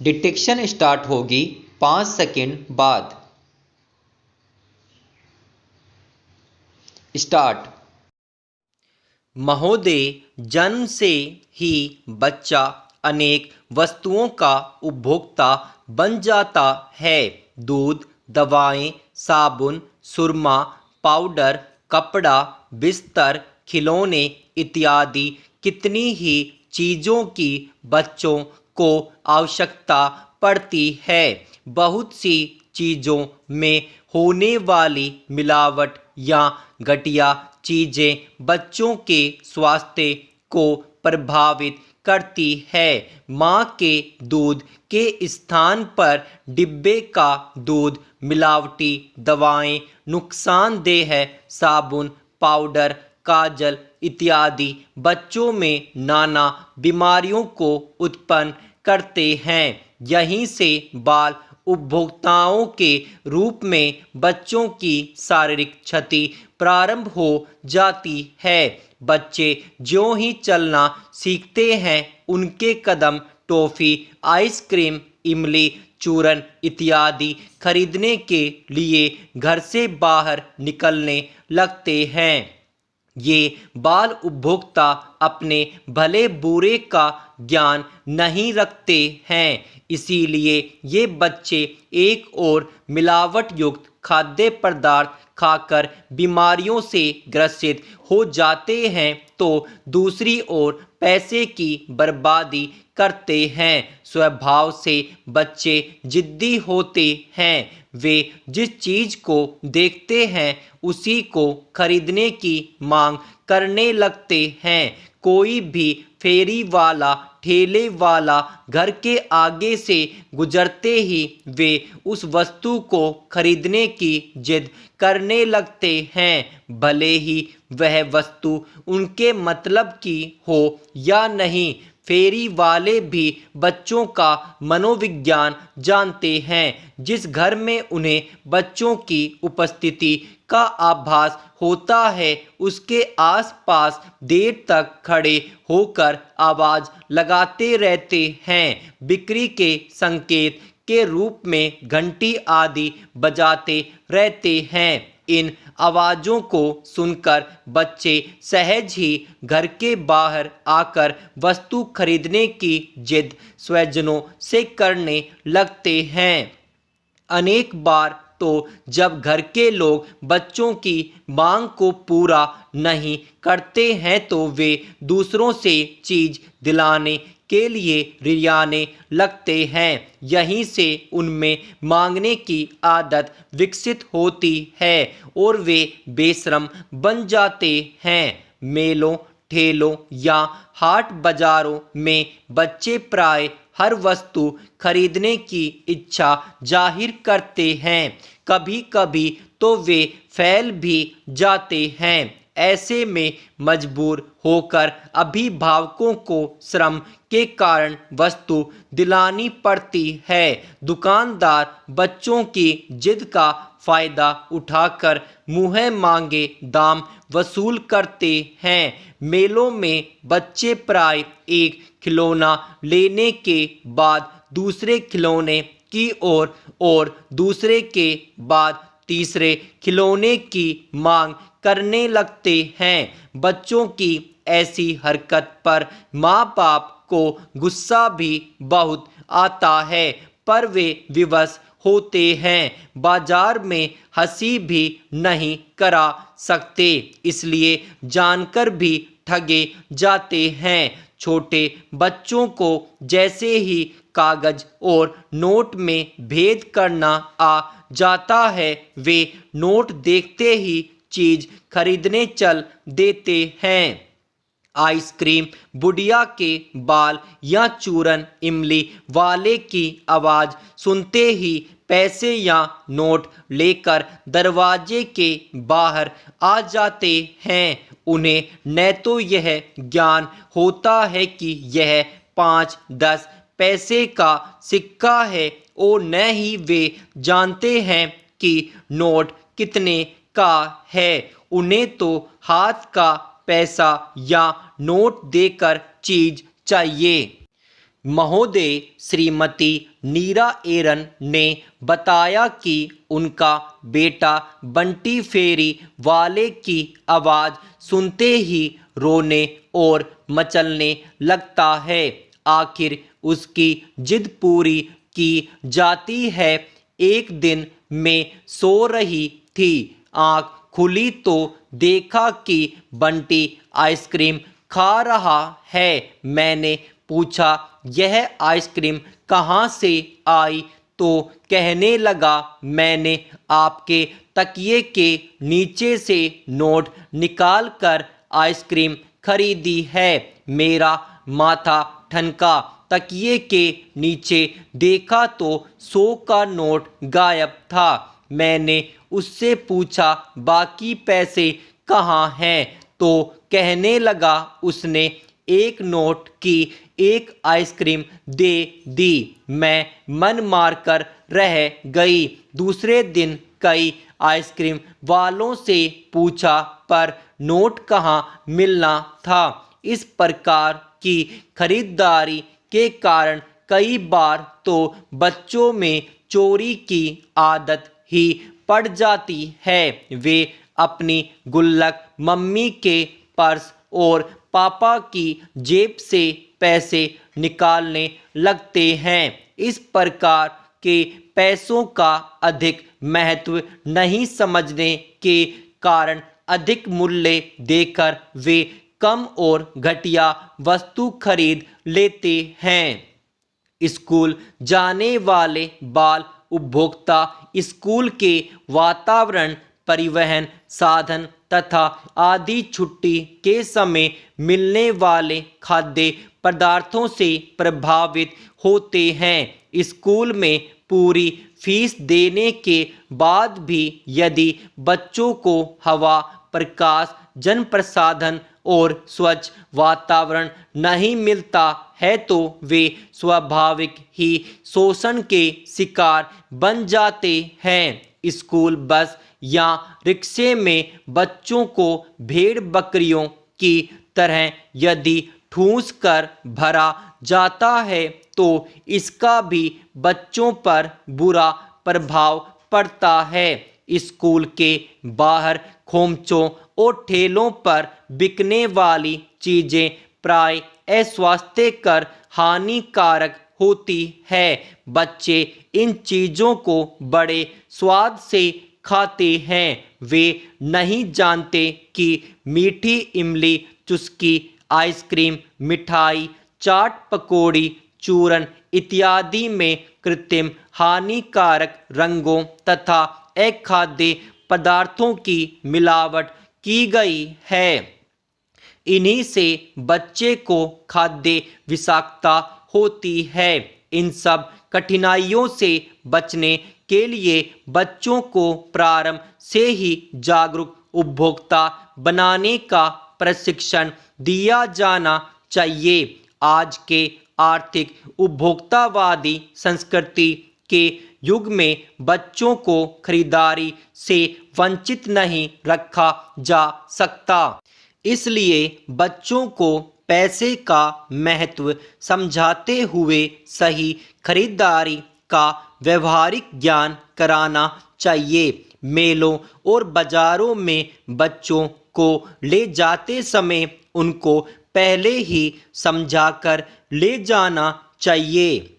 Detection start होगी 5 second बाद। Start. महोदय, जन्म से ही बच्चा अनेक वस्तुओं का उपभोक्ता बन जाता है। दूध, दवाएं, साबुन, सुरमा, पाउडर, कपड़ा, बिस्तर, खिलौने इत्यादि कितनी ही चीज़ों की बच्चों को आवश्यकता पड़ती है। बहुत सी चीज़ों में होने वाली मिलावट या घटिया चीज़ें बच्चों के स्वास्थ्य को प्रभावित करती है। माँ के दूध के स्थान पर डिब्बे का दूध, मिलावटी दवाएं, नुकसानदेह साबुन, पाउडर, काजल इत्यादि बच्चों में नाना बीमारियों को उत्पन्न करते हैं। यहीं से बाल उपभोक्ताओं के रूप में बच्चों की शारीरिक क्षति प्रारंभ हो जाती है। बच्चे ज्यों ही चलना सीखते हैं, उनके कदम टॉफ़ी, आइसक्रीम, इमली, चूरन इत्यादि खरीदने के लिए घर से बाहर निकलने लगते हैं। ये बाल उपभोक्ता अपने भले बुरे का ज्ञान नहीं रखते हैं, इसीलिए ये बच्चे एक ओर मिलावट युक्त खाद्य पदार्थ खाकर बीमारियों से ग्रसित हो जाते हैं, तो दूसरी ओर पैसे की बर्बादी करते हैं। स्वभाव से बच्चे जिद्दी होते हैं। वे जिस चीज़ को देखते हैं उसी को खरीदने की मांग करने लगते हैं। कोई भी फेरी वाला, ठेले वाला घर के आगे से गुजरते ही वे उस वस्तु को खरीदने की जिद करने लगते हैं, भले ही वह वस्तु उनके मतलब की हो या नहीं। फेरी वाले भी बच्चों का मनोविज्ञान जानते हैं। जिस घर में उन्हें बच्चों की उपस्थिति का आभास होता है, उसके आसपास देर तक खड़े होकर आवाज़ लगाते रहते हैं। बिक्री के संकेत के रूप में घंटी आदि बजाते रहते हैं। इन आवाज़ों को सुनकर बच्चे सहज ही घर के बाहर आकर वस्तु खरीदने की जिद स्वजनों से करने लगते हैं। अनेक बार तो जब घर के लोग बच्चों की मांग को पूरा नहीं करते हैं, तो वे दूसरों से चीज़ दिलाने के लिए रियाने लगते हैं। यहीं से उनमें मांगने की आदत विकसित होती है और वे बेशरम बन जाते हैं। मेलों, ठेलों या हाट बाजारों में बच्चे प्राय हर वस्तु खरीदने की इच्छा जाहिर करते हैं। कभी कभी तो वे फैल भी जाते हैं। ऐसे में मजबूर होकर अभिभावकों को श्रम के कारण वस्तु दिलानी पड़ती है। दुकानदार बच्चों की जिद का फायदा उठाकर मुँह मांगे दाम वसूल करते हैं। मेलों में बच्चे प्राय एक खिलौना लेने के बाद दूसरे खिलौने की ओर और दूसरे के बाद तीसरे खिलौने की मांग करने लगते हैं। बच्चों की ऐसी हरकत पर माँ बाप को गुस्सा भी बहुत आता है, पर वे विवश होते हैं। बाजार में हंसी भी नहीं करा सकते, इसलिए जानकर भी ठगे जाते हैं। छोटे बच्चों को जैसे ही कागज और नोट में भेद करना आ जाता है, वे नोट देखते ही चीज़ खरीदने चल देते हैं। आइसक्रीम, बुढ़िया के बाल या चूरन इमली वाले की आवाज़ सुनते ही पैसे या नोट लेकर दरवाजे के बाहर आ जाते हैं। उन्हें न तो यह ज्ञान होता है कि यह 5-10 पैसे का सिक्का है और न ही वे जानते हैं कि नोट कितने का है। उन्हें तो हाथ का पैसा या नोट देकर चीज़ चाहिए। महोदय श्रीमती नीरा एरन ने बताया कि उनका बेटा बंटी फेरी वाले की आवाज़ सुनते ही रोने और मचलने लगता है। आखिर उसकी जिद पूरी की जाती है। एक दिन मैं सो रही थी, आँख खुली तो देखा कि बंटी आइसक्रीम खा रहा है। मैंने पूछा, यह आइसक्रीम कहाँ से आई? तो कहने लगा, मैंने आपके तकिए के नीचे से नोट निकाल कर आइसक्रीम खरीदी है। मेरा माथा ठनका। तकिए के नीचे देखा तो 100 का नोट गायब था। मैंने उससे पूछा, बाकी पैसे कहाँ हैं? तो कहने लगा, उसने एक नोट की एक आइसक्रीम दे दी। मैं मन मारकर रह गई। दूसरे दिन कई आइसक्रीम वालों से पूछा, पर नोट कहाँ मिलना था। इस प्रकार की खरीदारी के कारण कई बार तो बच्चों में चोरी की आदत ही पड़ जाती है। वे अपनी गुल्लक, मम्मी के पर्स और पापा की जेब से पैसे निकालने लगते हैं। इस प्रकार के पैसों का अधिक महत्व नहीं समझने के कारण अधिक मूल्य देकर वे कम और घटिया वस्तु खरीद लेते हैं। स्कूल जाने वाले बाल उपभोक्ता स्कूल के वातावरण, परिवहन साधन तथा आदि छुट्टी के समय मिलने वाले खाद्य पदार्थों से प्रभावित होते हैं। स्कूल में पूरी फीस देने के बाद भी यदि बच्चों को हवा, प्रकाश, जन प्रसाधन और स्वच्छ वातावरण नहीं मिलता है तो वे स्वाभाविक ही शोषण के शिकार बन जाते हैं। स्कूल बस या रिक्शे में बच्चों को भेड़ बकरियों की तरह यदि ठूंस कर भरा जाता है तो इसका भी बच्चों पर बुरा प्रभाव पड़ता है। स्कूल के बाहर खोमचों और ठेलों पर बिकने वाली चीज़ें प्राय अस्वास्थ्यकर, हानिकारक होती है। बच्चे इन चीज़ों को बड़े स्वाद से खाते हैं। वे नहीं जानते कि मीठी इमली, चुस्की, आइसक्रीम, मिठाई, चाट, पकौड़ी, चूरन इत्यादि में कृत्रिम हानिकारक रंगों तथा अखाद्य पदार्थों की मिलावट की गई है। इन्हीं से बच्चे को खाद्य विषाक्तता होती है। इन सब कठिनाइयों से बचने के लिए बच्चों को प्रारंभ से ही जागरूक उपभोक्ता बनाने का प्रशिक्षण दिया जाना चाहिए। आज के आर्थिक उपभोक्तावादी संस्कृति के युग में बच्चों को खरीदारी से वंचित नहीं रखा जा सकता। इसलिए बच्चों को पैसे का महत्व समझाते हुए सही खरीदारी का व्यवहारिक ज्ञान कराना चाहिए। मेलों और बाजारों में बच्चों को ले जाते समय उनको पहले ही समझाकर ले जाना चाहिए।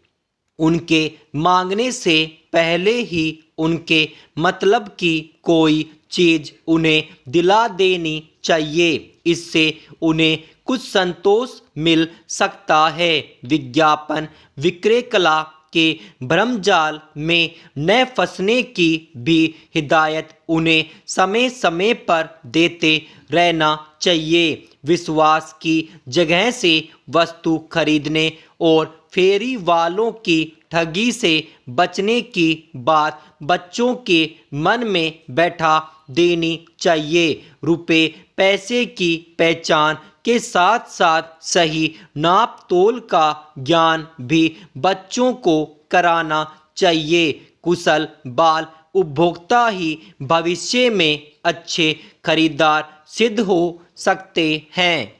उनके मांगने से पहले ही उनके मतलब की कोई चीज़ उन्हें दिला देनी चाहिए। इससे उन्हें कुछ संतोष मिल सकता है। विज्ञापन विक्रय कला के भ्रमजाल में न फंसने की भी हिदायत उन्हें समय समय पर देते रहना चाहिए। विश्वास की जगह से वस्तु खरीदने और फेरी वालों की ठगी से बचने की बात बच्चों के मन में बैठा देनी चाहिए। रुपए पैसे की पहचान के साथ साथ सही नाप तोल का ज्ञान भी बच्चों को कराना चाहिए। कुशल बाल उपभोक्ता ही भविष्य में अच्छे खरीदार सिद्ध हो सकते हैं।